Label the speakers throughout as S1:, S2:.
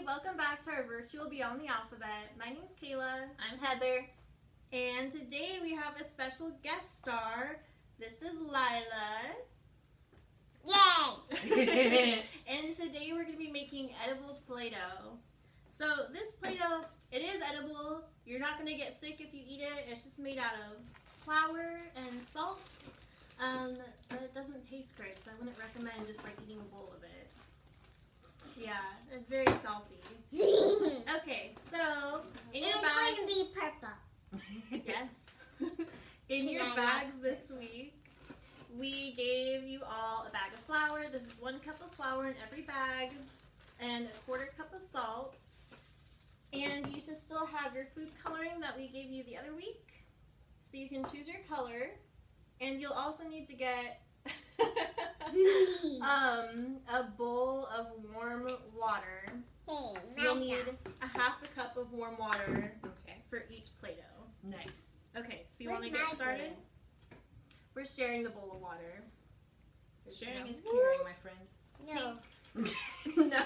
S1: welcome back to our virtual Beyond the Alphabet. My name's Kayla.
S2: I'm Heather.
S1: And today we have a special guest star. This is Lila.
S3: Yay!
S1: And today we're going to be making edible Play-Doh. So this Play-Doh, it is edible. You're not going to get sick if you eat it. It's just made out of flour and salt. But it doesn't taste great, so I wouldn't recommend just like eating a bowl of it. Yeah, it's very salty. Okay, so in your bags,
S3: It's going to be purple.
S1: yes, in your bags this week, we gave you all a bag of flour. This is 1 cup of flour in every bag, and a 1/4 cup of salt. And you should still have your food coloring that we gave you the other week, so you can choose your color. And you'll also need to get a bowl of warm water.
S3: Hey,
S1: You'll need a 1/2 cup of warm water
S2: Okay.
S1: for each Play-Doh.
S2: Nice.
S1: Okay, so you want to get started? We're sharing the bowl of water.
S2: Sharing is caring, my friend.
S3: No.
S1: No.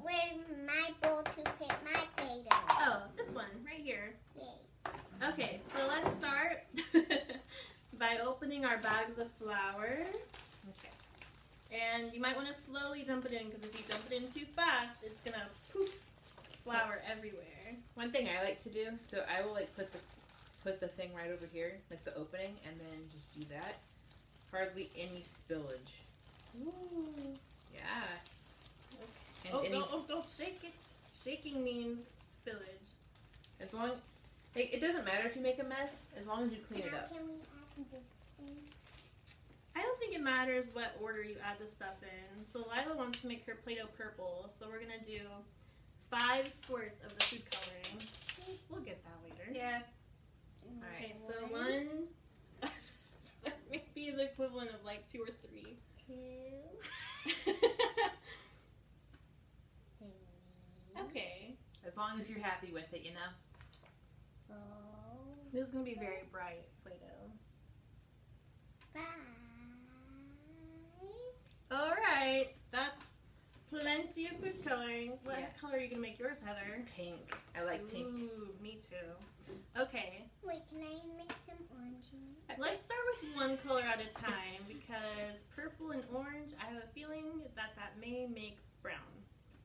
S3: Where's my bowl to put my Play-Doh?
S1: Oh, this one right here.
S3: Yay.
S1: Okay, so let's start by opening our bags of flour.
S2: Okay.
S1: And you might want to slowly dump it in, because if you dump it in too fast, it's going to poof flour everywhere.
S2: One thing I like to do, so I will like put the thing right over here, like the opening, and then just do that. Hardly any spillage.
S1: Ooh.
S2: Yeah. And
S1: Don't shake it. Shaking means spillage.
S2: as long, like, it doesn't matter if you make a mess, as long as you clean it
S3: Now
S2: up.
S3: can we add this thing?
S1: I don't think it matters what order you add the stuff in. So Lila wants to make her Play-Doh purple, so we're going to do 5 squirts of the food coloring. We'll get that later.
S2: Yeah.
S1: Okay,
S2: Alright.
S1: so 1, that may be the equivalent of like 2 or 3.
S3: 2, 3.
S1: Okay.
S2: As long as you're happy with it, you know.
S3: 4,
S1: This is going to be very bright Play-Doh.
S3: 5.
S1: Alright, that's plenty of food coloring. What
S2: Yeah.
S1: color are you going to make yours, Heather?
S2: Pink. I like pink.
S1: Ooh, me too. Okay,
S3: Wait, can I mix some orange in it?
S1: let's start with 1 color at a time, because purple and orange, I have a feeling that may make brown,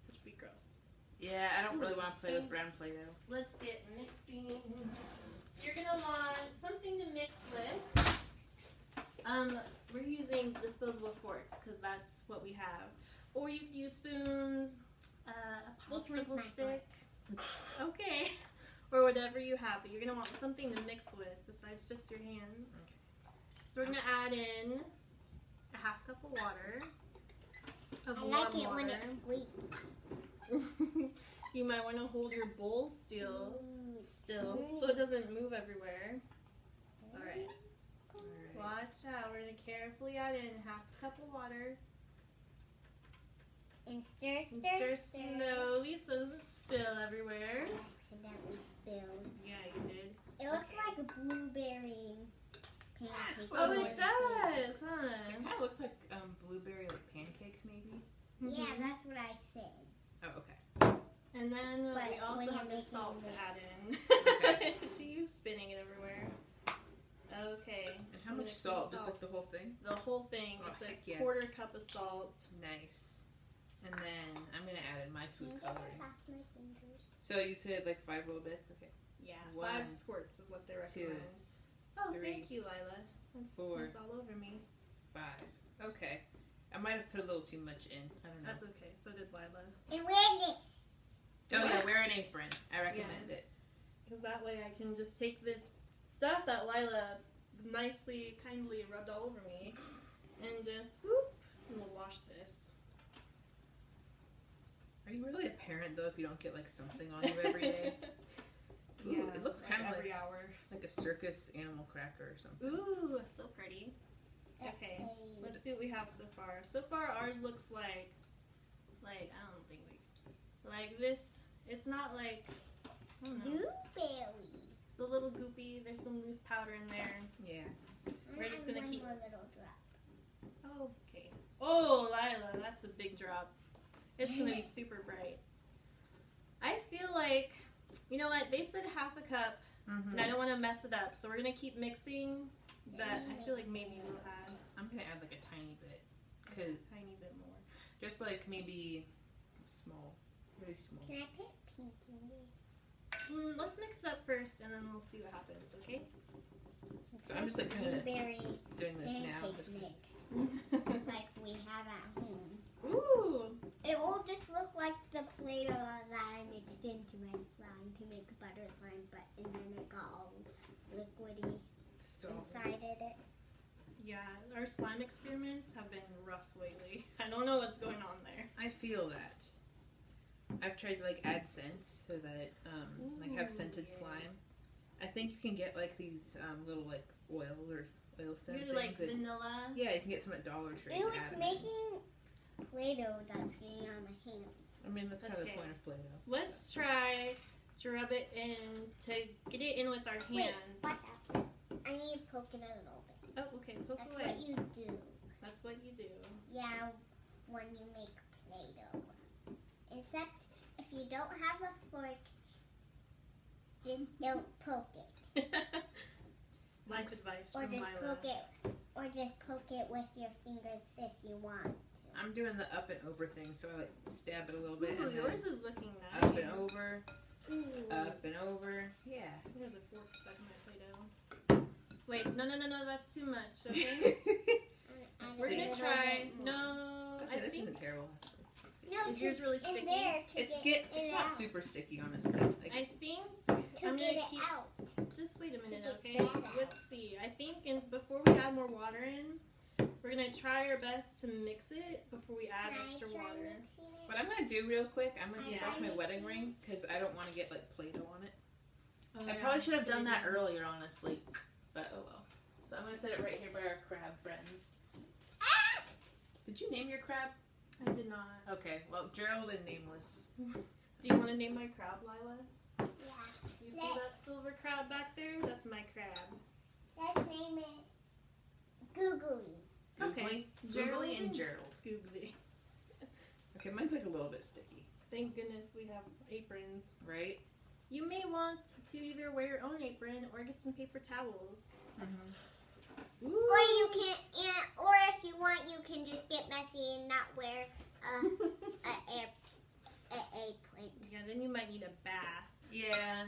S1: which would be gross.
S2: Yeah, I don't really want to play with brown Play-Doh.
S1: Let's get mixing. You're gonna want something to mix with. We're using disposable forks because that's what we have. Or you could use spoons, a
S3: This one's
S1: popsicle
S3: my
S1: stick. Okay. Or whatever you have, but you're gonna want something to mix with besides just your hands.
S2: Okay.
S1: So we're gonna add in a 1/2 cup of water. Of
S3: I like
S1: warm
S3: it when
S1: water.
S3: it's squeaky.
S1: You might want to hold your bowl still so it doesn't move everywhere. Alright,
S2: Alright.
S1: watch out. We're going to carefully add in 1/2 cup of water.
S3: And stir,
S1: And
S3: stir,
S1: stir slowly so it doesn't spill everywhere.
S3: I accidentally spilled.
S1: Yeah, you did.
S3: It looks like a blueberry pancake.
S1: Oh,
S2: Oh,
S1: it does,
S2: It
S1: huh?
S2: kind of looks like blueberry like pancakes, maybe.
S3: Yeah,
S1: Mhm.
S3: that's what I said.
S2: Oh, okay.
S1: And then
S3: But
S1: we also
S3: when
S1: have
S3: you're
S1: the salt to
S3: making
S1: add
S2: Okay.
S1: in. She's spinning it everywhere. Okay.
S2: And
S1: so
S2: how much
S1: mix
S2: salt?
S1: the
S2: Just like the whole thing?
S1: The whole thing.
S2: Oh,
S1: It's a
S2: heck yeah.
S1: 1/4 cup of salt.
S2: Nice. And then I'm gonna add in my
S3: Can
S2: food
S3: you get this
S2: coloring.
S3: off my fingers?
S2: So you said like 5 little bits? Okay.
S1: Yeah,
S2: 1,
S1: 5 squirts is what they
S2: two,
S1: recommend. Oh,
S2: 3,
S1: thank you, Lila. That's
S2: 4.
S1: all over me.
S2: 5. Okay. I might have put a little too much in. I don't know.
S1: That's okay. So did Lila.
S3: And wear this.
S2: Oh yeah,
S1: What?
S2: wear an apron. I recommend
S1: Yes.
S2: it.
S1: Because that way I can just take this stuff that Lila nicely, kindly rubbed all over me and just whoop, and we'll wash this.
S2: Are you really a parent though if you don't get like something on you every day? Ooh,
S1: Yeah,
S2: it looks
S1: like
S2: kind of
S1: every
S2: like,
S1: hour.
S2: like a circus animal cracker or something.
S1: Ooh, so pretty. Okay, let's see what we have so far. So far, ours looks like I don't think like this. It's not like, I don't know.
S3: Blueberry.
S1: It's a little goopy. There's some loose powder in there.
S2: Yeah.
S1: We're just gonna
S3: one
S1: keep-
S3: more little drop.
S1: Okay. Oh, Lila, that's a big drop. It's gonna be super bright. I feel like, you know what? They said half a cup, and I don't want to mess it up. So we're gonna keep mixing. But I feel like maybe we'll add
S2: I'm gonna add like a tiny bit,
S1: a
S2: cause
S1: tiny bit more.
S2: just like maybe small, very small.
S3: Can I put pink in there?
S1: Let's mix it up first, and then we'll see what happens. Okay?
S2: So I'm just like kind of
S3: Blueberry
S2: doing this now.
S3: pancake
S2: Just
S3: mix, like we have at home.
S1: Ooh.
S3: It will just look like the Play-Doh that I mixed into my slime to make butter slime, but and then it got all liquidy
S2: so
S3: inside it.
S1: Yeah, our slime experiments have been rough lately. I don't know what's going on there.
S2: I feel that. I've tried to like add scents so that like have scented
S1: yes.
S2: slime. I think you can get like these little like oil scent
S1: Maybe
S2: things.
S1: like
S2: that-
S1: vanilla.
S2: yeah, you can get some at Dollar Tree.
S3: It
S2: and
S3: was
S2: add 'em in.
S3: making Play-Doh that's getting on my hands.
S2: I mean, that's kind of the
S1: Okay.
S2: point of Play-Doh.
S1: Let's try to rub it in to get it in with our
S3: Wait,
S1: hands.
S3: what else? I need to poke it a little bit.
S1: Oh, okay. Poke
S3: That's
S1: away.
S3: what you do.
S1: That's what you do.
S3: Yeah, when you make Play-Doh. Except if you don't have a fork, just don't poke it.
S1: Life advice
S3: Or
S1: from
S3: just
S1: Lila.
S3: poke it. Or just poke it with your fingers if you want.
S2: I'm doing the up and over thing, so I like stab it a little bit
S1: Ooh,
S2: and then
S1: yours is looking nice.
S2: up and over,
S3: Ooh.
S2: up and over. Yeah.
S1: There's a fork stuck in my Play-Doh. Wait, no, that's too much, okay?
S3: Add
S1: We're
S3: a
S1: gonna
S3: little
S1: try,
S3: bit more.
S1: no,
S2: Okay,
S1: I
S2: this
S1: think,
S2: isn't terrible. Let's see.
S3: No,
S1: is yours really
S3: in
S1: sticky?
S3: there to
S2: It's
S3: get
S2: it's
S3: it
S2: not
S3: out.
S2: super sticky, honestly. Like,
S1: I think,
S3: To
S1: I'm gonna
S3: get it
S1: keep-
S3: out.
S1: just wait a minute,
S3: get
S1: okay?
S3: that out.
S1: Let's see, I think before we add more water in, we're gonna try our best to mix it before we add
S3: Can I
S1: extra
S3: try
S1: water.
S3: mixing it?
S2: what I'm gonna do real quick, I'm gonna take
S1: Yeah.
S2: off my wedding ring because I don't want to get like Play-Doh on it.
S1: Oh,
S2: I
S1: yeah.
S2: probably should have done that
S1: Play-Doh.
S2: earlier, honestly, but oh well. So I'm gonna set it right here by our crab friends.
S3: Ah!
S2: Did you name your crab?
S1: I did not.
S2: Okay, well, Gerald and Nameless.
S1: Do you want to name my crab, Lila?
S3: Yeah.
S1: You see that silver crab back there? That's my crab.
S3: Let's name it Googly.
S1: Okay.
S2: Googly, Googly and Gerald.
S1: Googly.
S2: Okay, mine's like a little bit sticky,
S1: Thank goodness we have aprons.
S2: right?
S1: You may want to either wear your own apron or get some paper towels.
S2: Mm-hmm.
S1: Ooh.
S3: Or you can, or if you want, you can just get messy and not wear a apron.
S1: Yeah, then you might need a bath.
S2: Yeah.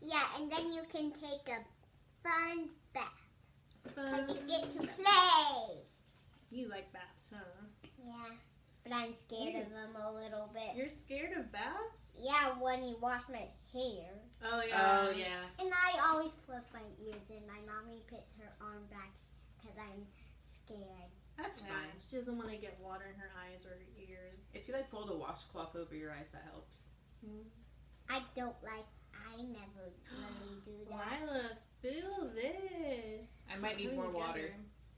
S3: Yeah, and then you can take a fun bath because you
S1: Fun.
S3: get to play.
S1: You like baths, huh?
S3: Yeah, but I'm scared of them a little bit.
S1: You're scared of baths?
S3: Yeah, when you wash my hair.
S1: Oh yeah.
S2: Oh yeah.
S3: And I always plug my ears in. My mommy puts her arm back because I'm scared.
S2: That's
S1: Yeah,
S2: fine.
S1: she doesn't want to get water in her eyes or her ears.
S2: If you like fold a washcloth over your eyes, that helps.
S3: I never really do that.
S1: Lila, feel this.
S2: I might
S1: It's
S2: need
S1: coming
S2: more
S1: together.
S2: water.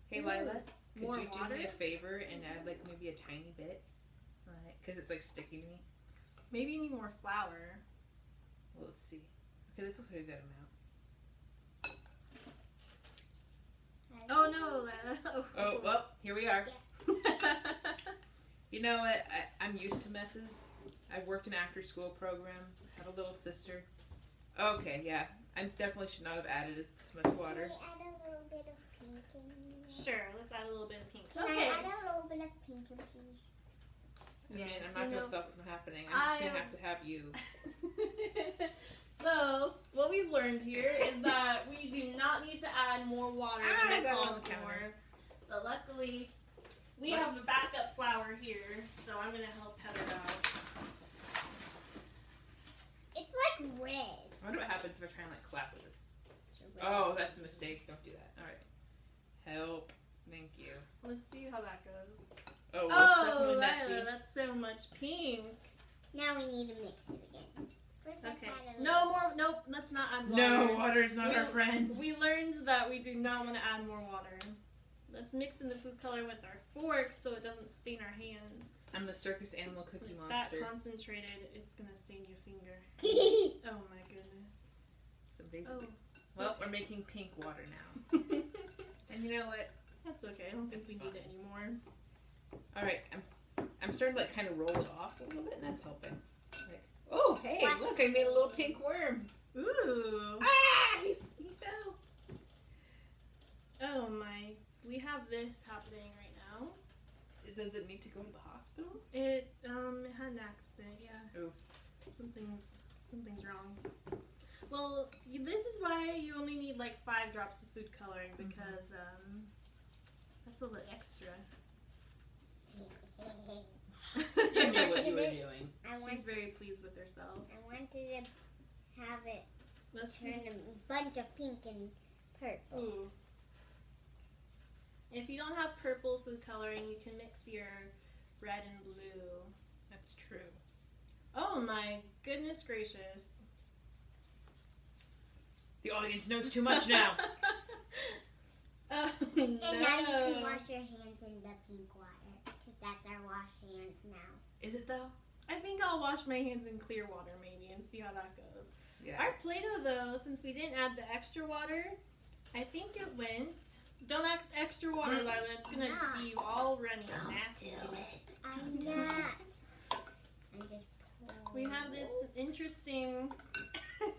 S2: Hey
S3: Ooh,
S2: Lila, could
S1: more
S2: you do
S1: water?
S2: me a favor and add like maybe a tiny bit? Because it's like sticky to me.
S1: Maybe you need more flour.
S2: Well, let's see. Okay, this looks like a good amount.
S1: Oh no, Lila.
S2: Oh, well, here we are. You know what? I'm used to messes. I've worked an after school program, have a little sister. Okay, yeah. I definitely should not have added as much water.
S3: Can we add a little bit of pink in there?
S1: Sure, let's add a little bit of pink.
S3: Can
S1: Okay.
S3: I add a little bit of pink in please?
S2: I mean,
S1: Yes,
S2: I'm not
S1: you
S2: going to
S1: know-
S2: stop it from happening. I'm just
S1: I
S2: going to have to have you.
S1: So, what we've learned here is that we do not need to add more water
S2: I
S1: than
S2: got it on
S1: called
S2: the
S1: for.
S2: counter.
S1: But luckily, we
S2: What?
S1: have the backup flour here, so I'm going to help Heather out.
S3: It's like red.
S2: I wonder what happens if I try and like clap with this.
S3: It's red.
S2: Oh, that's a mistake. Don't do that. All right. Help. Thank you.
S1: Let's see how that goes.
S2: Oh, well, it's
S1: Oh,
S2: definitely
S1: Lila,
S2: messy.
S1: that's so much pink.
S3: Now we need to mix it again. First, let's
S1: Okay.
S3: add a
S1: No more, nope, let's not add water.
S2: No, water's not our
S1: We-
S2: friend.
S1: We learned that we do not want to add more water. Let's mix in the food color with our fork so it doesn't stain our hands.
S2: I'm the circus animal
S1: When
S2: cookie
S1: it's that
S2: monster.
S4: concentrated,
S1: it's gonna stain your finger.
S3: little.
S1: Oh my goodness.
S2: So basically,
S1: Oh,
S2: well, we're making pink water now. And you know what?
S1: that's okay. I don't think we need it anymore.
S2: All right, I'm starting to like kind of roll it off a little bit, and that's helping. Like, oh, hey,
S3: Watch
S2: I made a little pink worm.
S1: Ooh.
S2: Ah! He fell.
S1: Oh my. We have this happening right now.
S2: Does it need to go to the hospital?
S1: It had an accident, yeah.
S2: Oof.
S1: Something's wrong. Well, this is why you only need like 5 drops of food coloring because that's a little extra.
S2: You knew what you were doing.
S1: She's very pleased with herself.
S3: I wanted to have it
S1: Let's
S3: turn a bunch of pink and purple.
S1: Ooh. If you don't have purple food coloring, you can mix your red and blue.
S2: That's true.
S1: Oh my goodness gracious.
S2: The audience knows too much now.
S1: Oh,
S3: And now you
S1: no.
S3: can wash your hands in the pink water. Because that's our wash hands now.
S2: Is it though?
S1: I think I'll wash my hands in clear water maybe and see how that goes.
S2: Yeah.
S1: Our Play-Doh though, since we didn't add the extra water, I think it went. Don't add extra water, Lila. It's gonna be all runny and nasty.
S3: I'm not. I'm just
S1: We have this interesting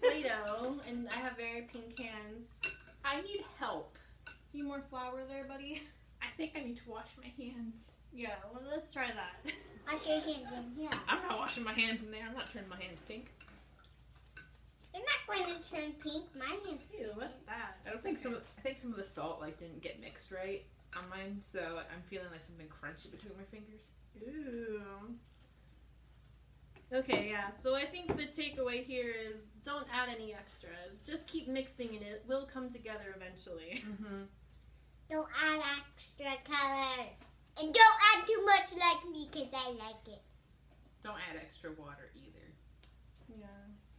S1: Play-Doh, and I have very pink hands.
S2: I need help.
S1: You more flour there, buddy?
S2: I think I need to wash my hands.
S1: Yeah, well, let's try that.
S3: wash your hands in here.
S2: I'm not washing my hands in there. I'm not turning my hands pink.
S3: They're not going to turn pink. My hands.
S1: Ew, what's that?
S2: I think some of the salt like didn't get mixed right on mine, so I'm feeling like something crunchy between my fingers.
S1: Ooh. Okay, yeah, so I think the takeaway here is don't add any extras. Just keep mixing and it will come together eventually.
S2: Mm-hmm.
S3: Don't add extra color. And don't add too much like me because I like it.
S2: Don't add extra water either.
S1: Yeah.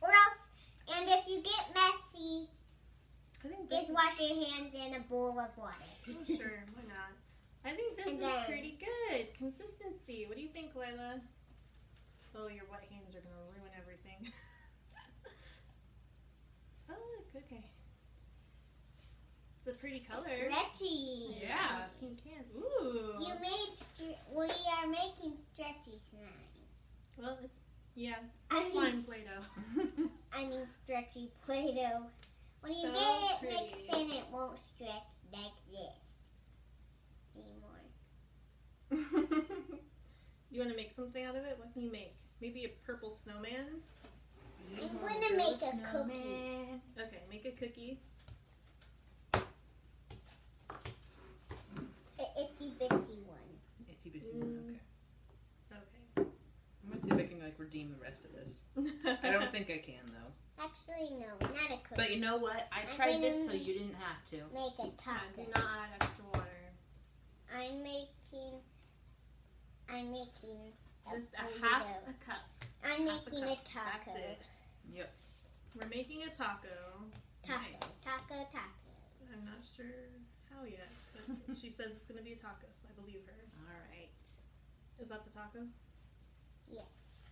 S3: Or else, and if you get messy,
S1: I think this
S3: just
S1: is...
S3: wash your hands in a bowl of water.
S1: Oh, sure, why not? I think this
S3: And
S1: is
S3: then-
S1: pretty good. Consistency. What do you think, Lila? Oh, your wet hands are going to ruin everything. Oh, look, okay. It's a pretty color.
S3: Stretchy.
S2: Yeah.
S1: Pink hands. Ooh.
S3: You made, we are making stretchy slime.
S1: Well, it's, yeah,
S3: I
S1: slime
S3: mean,
S1: Play-Doh.
S3: I mean stretchy Play-Doh. When you
S1: So
S3: get it
S1: pretty.
S3: mixed in, it won't stretch like this anymore.
S1: You want to make something out of it? What can you make? Maybe a purple snowman?
S3: I'm going to make a cookie.
S1: Okay, make a cookie.
S3: An itty bitty one.
S2: Itsy bitsy one. Okay.
S1: Okay.
S2: I'm gonna see if I can like redeem the rest of this. I don't think I can though.
S3: Actually, no, not a cookie.
S2: But you know what? I
S3: I'm
S2: tried this
S3: gonna-
S2: so you didn't have to.
S3: Make a
S1: Yeah, do
S3: taco.
S1: not add extra water.
S3: I'm making
S1: Just a
S3: burrito.
S1: half a cup.
S3: I'm
S1: Half
S3: making
S1: a
S3: a
S1: cup.
S3: taco.
S1: That's it.
S2: Yep.
S1: We're making a taco.
S3: Taco.
S2: Nice.
S3: Taco.
S1: I'm not sure how yet, but she says it's going to be a taco, so I believe her.
S2: All right.
S1: Is that the taco?
S3: Yes.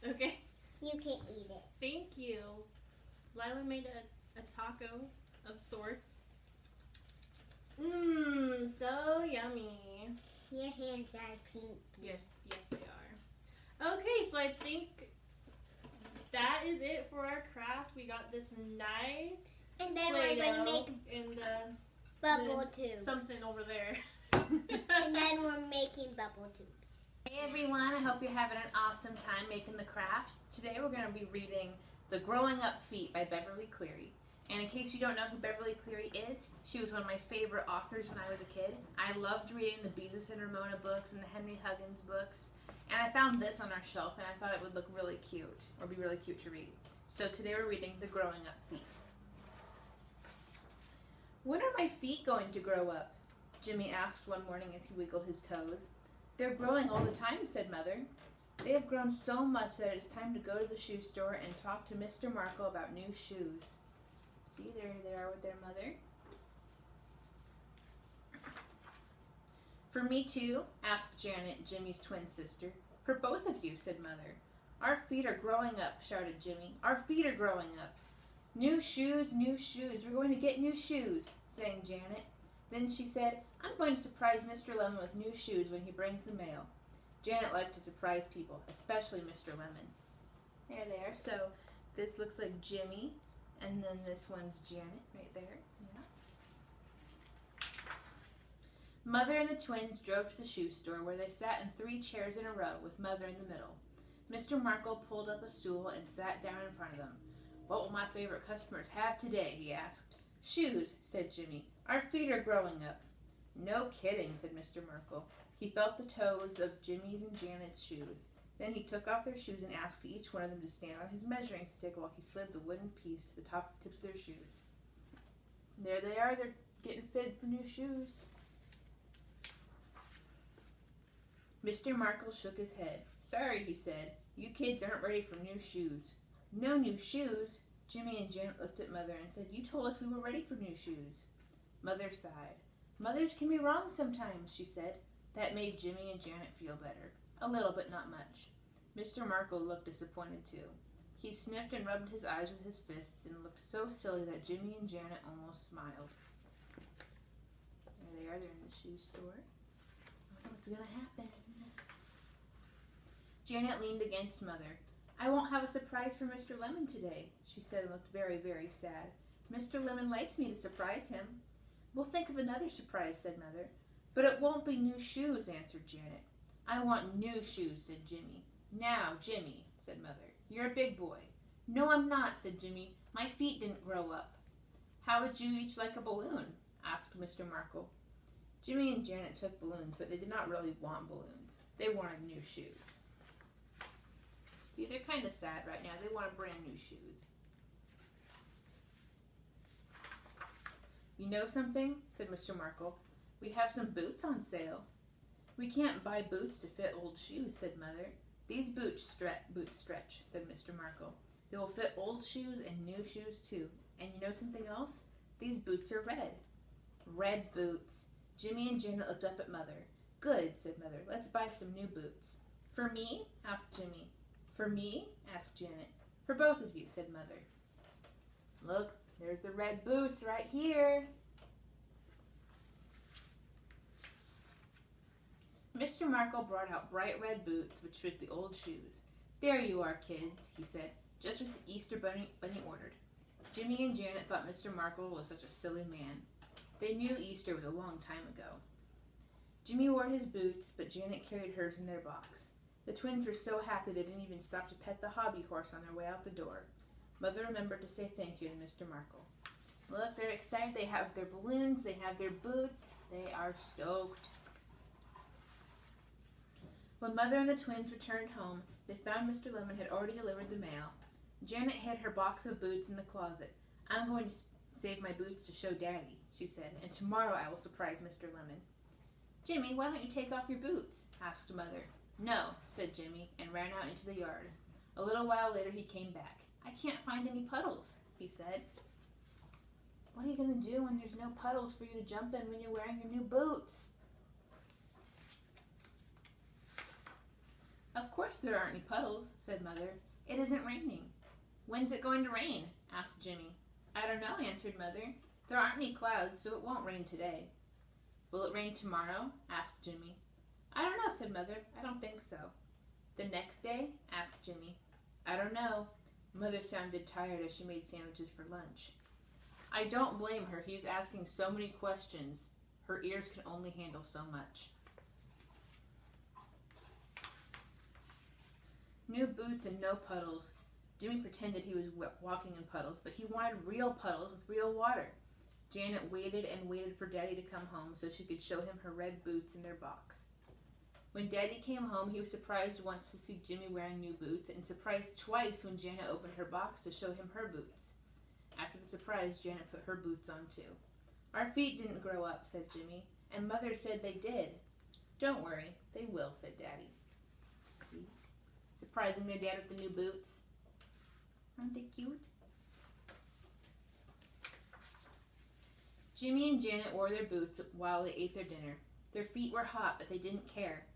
S1: Okay.
S3: You can eat it.
S1: Thank you. Lila made a taco of sorts. Mmm, so yummy.
S3: Your hands are pink.
S1: Yes, they are. Okay, so I think that is it for our craft. We got this nice
S3: And then we're going to make
S1: and
S3: bubble tubes.
S1: something over there.
S3: And then we're making bubble tubes.
S2: Hey everyone, I hope you're having an awesome time making the craft. Today we're going to be reading The Growing Up Feat by Beverly Cleary. And in case you don't know who Beverly Cleary is, she was one of my favorite authors when I was a kid. I loved reading the Beezus and Ramona books and the Henry Huggins books. And I found this on our shelf and I thought it would look really cute, or be really cute to read. So today we're reading The Growing Up Feat. When are my feet going to grow up? Jimmy asked one morning as he wiggled his toes. They're growing all the time, said Mother. They have grown so much that it is time to go to the shoe store and talk to Mr. Markle about new shoes. See, there they are with their mother. For me too? Asked Janet, Jimmy's twin sister. For both of you, said Mother. Our feet are growing up, shouted Jimmy. Our feet are growing up. New shoes, new shoes. We're going to get new shoes, sang Janet. Then she said, I'm going to surprise Mr. Lemon with new shoes when he brings the mail. Janet liked to surprise people, especially Mr. Lemon. There they are. So This looks like Jimmy, and then this one's Janet right there. Yeah. Mother and the twins drove to the shoe store where they sat in 3 chairs in a row with Mother in the middle. Mr. Markle pulled up a stool and sat down in front of them. "What will my favorite customers have today?" he asked. "Shoes," said Jimmy. "Our feet are growing up." "No kidding," said Mr. Markle. He felt the toes of Jimmy's and Janet's shoes. Then he took off their shoes and asked each one of them to stand on his measuring stick while he slid the wooden piece to the top tips of their shoes. There they are, they're getting fitted for new shoes. Mr. Markle shook his head. "Sorry," he said. "You kids aren't ready for new shoes." "No new shoes?" Jimmy and Janet looked at Mother and said, "You told us we were ready for new shoes." Mother sighed. "Mothers can be wrong sometimes," she said. That made Jimmy and Janet feel better. A little, but not much. Mr. Markle looked disappointed too. He sniffed and rubbed his eyes with his fists and looked so silly that Jimmy and Janet almost smiled. There they are, they're in the shoe store. I wonder what's gonna happen. Janet leaned against Mother. "I won't have a surprise for Mr. Lemon today," she said and looked very, very sad. "Mr. Lemon likes me to surprise him." "We'll think of another surprise," said Mother. "But it won't be new shoes," answered Janet. "I want new shoes," said Jimmy. "Now, Jimmy," said Mother, "you're a big boy." "No, I'm not," said Jimmy. "My feet didn't grow up." "How would you each like a balloon?" asked Mr. Markle. Jimmy and Janet took balloons, but they did not really want balloons. They wanted new shoes. See, they're kind of sad right now. They want brand new shoes. "You know something?" said Mr. Markle. "We have some boots on sale." "We can't buy boots to fit old shoes," said Mother. "These boots stretch," said Mr. Markle. "They will fit old shoes and new shoes too. And you know something else? These boots are red." Red boots. Jimmy and Janet looked up at Mother. "Good," said Mother. "Let's buy some new boots." "For me?" asked Jimmy. "For me?" asked Janet. "For both of you," said Mother. "Look, there's the red boots right here." Mr. Markle brought out bright red boots which fit the old shoes. "There you are, kids," he said, "just what the Easter Bunny ordered." Jimmy and Janet thought Mr. Markle was such a silly man. They knew Easter was a long time ago. Jimmy wore his boots, but Janet carried hers in their box. The twins were so happy they didn't even stop to pet the hobby horse on their way out the door. Mother remembered to say thank you to Mr. Markle. Look, they're excited. They have their balloons. They have their boots. They are stoked. When Mother and the twins returned home, they found Mr. Lemon had already delivered the mail. Janet hid her box of boots in the closet. "I'm going to save my boots to show Daddy," she said, "and tomorrow I will surprise Mr. Lemon." "Jimmy, why don't you take off your boots?" asked Mother. "No," said Jimmy, and ran out into the yard. A little while later he came back. "I can't find any puddles," he said. "What are you going to do when there's no puddles for you to jump in when you're wearing your new boots?" "Of course there aren't any puddles," said Mother. "It isn't raining." "When's it going to rain?" asked Jimmy. "I don't know," answered Mother. "There aren't any clouds, so it won't rain today." "Will it rain tomorrow?" asked Jimmy. "I don't know," said Mother. "I don't think so." "The next day?" asked Jimmy. "I don't know." Mother sounded tired as she made sandwiches for lunch. I don't blame her. He's asking so many questions. Her ears can only handle so much. New boots and no puddles. Jimmy pretended he was walking in puddles, but he wanted real puddles with real water. Janet waited and waited for Daddy to come home so she could show him her red boots in their box. When Daddy came home, he was surprised once to see Jimmy wearing new boots, and surprised twice when Janet opened her box to show him her boots. After the surprise, Janet put her boots on too. "Our feet didn't grow up," said Jimmy, "and Mother said they did." "Don't worry, they will," said Daddy. See? Surprising their dad with the new boots. Aren't they cute? Jimmy and Janet wore their boots while they ate their dinner. Their feet were hot, but they didn't care.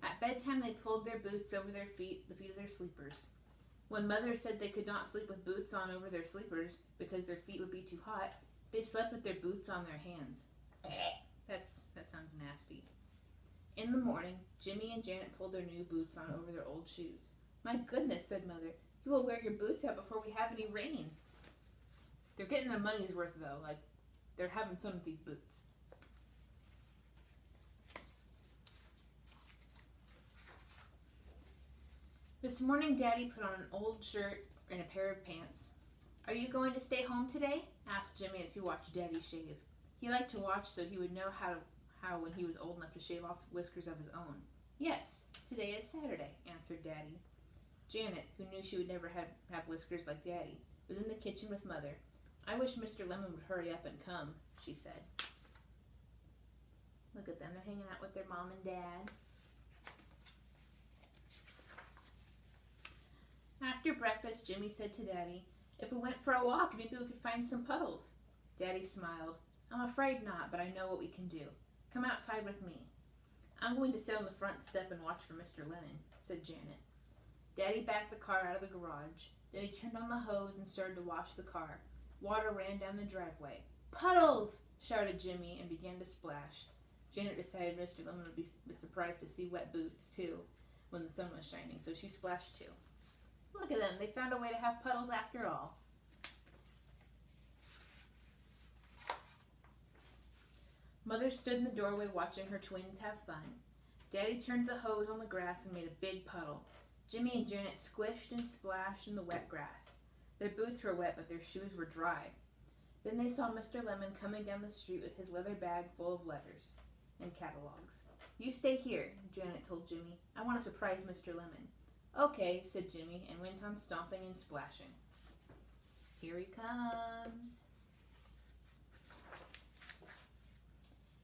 S2: At bedtime, they pulled their boots over their feet, the feet of their sleepers. When Mother said they could not sleep with boots on over their sleepers because their feet would be too hot, they slept with their boots on their hands. That sounds nasty. In the morning, Jimmy and Janet pulled their new boots on over their old shoes. My goodness, said Mother. You will wear your boots out before we have any rain. They're getting their money's worth, though. Like, they're having fun with these boots. This morning, Daddy put on an old shirt and a pair of pants. Are you going to stay home today? Asked Jimmy as he watched Daddy shave. He liked to watch so he would know how when he was old enough to shave off whiskers of his own. Yes, today is Saturday, answered Daddy. Janet, who knew she would never have whiskers like Daddy, was in the kitchen with Mother. I wish Mr. Lemon would hurry up and come, she said. Look at them, they're hanging out with their mom and dad. After breakfast, Jimmy said to Daddy, if we went for a walk, maybe we could find some puddles. Daddy smiled. I'm afraid not, but I know what we can do. Come outside with me. I'm going to sit on the front step and watch for Mr. Lemon, said Janet. Daddy backed the car out of the garage. Then he turned on the hose and started to wash the car. Water ran down the driveway. Puddles! Shouted Jimmy and began to splash. Janet decided Mr. Lemon would be surprised to see wet boots, too, when the sun was shining, so she splashed too. Look at them, they found a way to have puddles after all. Mother stood in the doorway watching her twins have fun. Daddy turned the hose on the grass and made a big puddle. Jimmy and Janet squished and splashed in the wet grass. Their boots were wet, but their shoes were dry. Then they saw Mr. Lemon coming down the street with his leather bag full of letters and catalogs. You stay here, Janet told Jimmy. I want to surprise Mr. Lemon. Okay, said Jimmy, and went on stomping and splashing. Here he comes.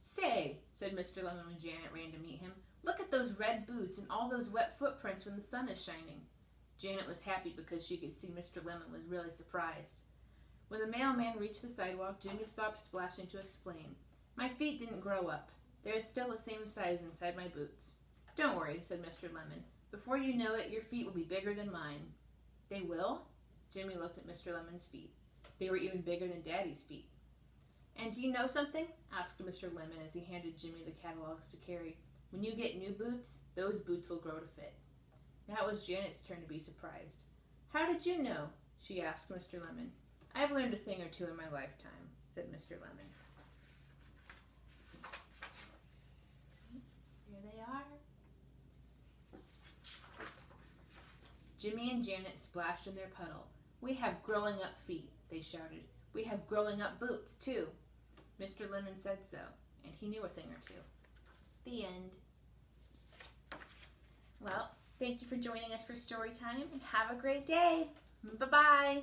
S2: Say, said Mr. Lemon when Janet ran to meet him, look at those red boots and all those wet footprints when the sun is shining. Janet was happy because she could see Mr. Lemon was really surprised. When the mailman reached the sidewalk, Jimmy stopped splashing to explain. My feet didn't grow up. They're still the same size inside my boots. Don't worry, said Mr. Lemon. Before you know it, your feet will be bigger than mine. They will? Jimmy looked at Mr. Lemon's feet. They were even bigger than Daddy's feet. And do you know something? Asked Mr. Lemon as he handed Jimmy the catalogs to carry. When you get new boots, those boots will grow to fit. Now it was Janet's turn to be surprised. How did you know? She asked Mr. Lemon. I've learned a thing or two in my lifetime, said Mr. Lemon. See? Here they are. Jimmy and Janet splashed in their puddle. We have growing up feet, they shouted. We have growing up boots, too. Mr. Lemon said so, and he knew a thing or two. The end. Well, thank you for joining us for story time, and have a great day. Bye-bye.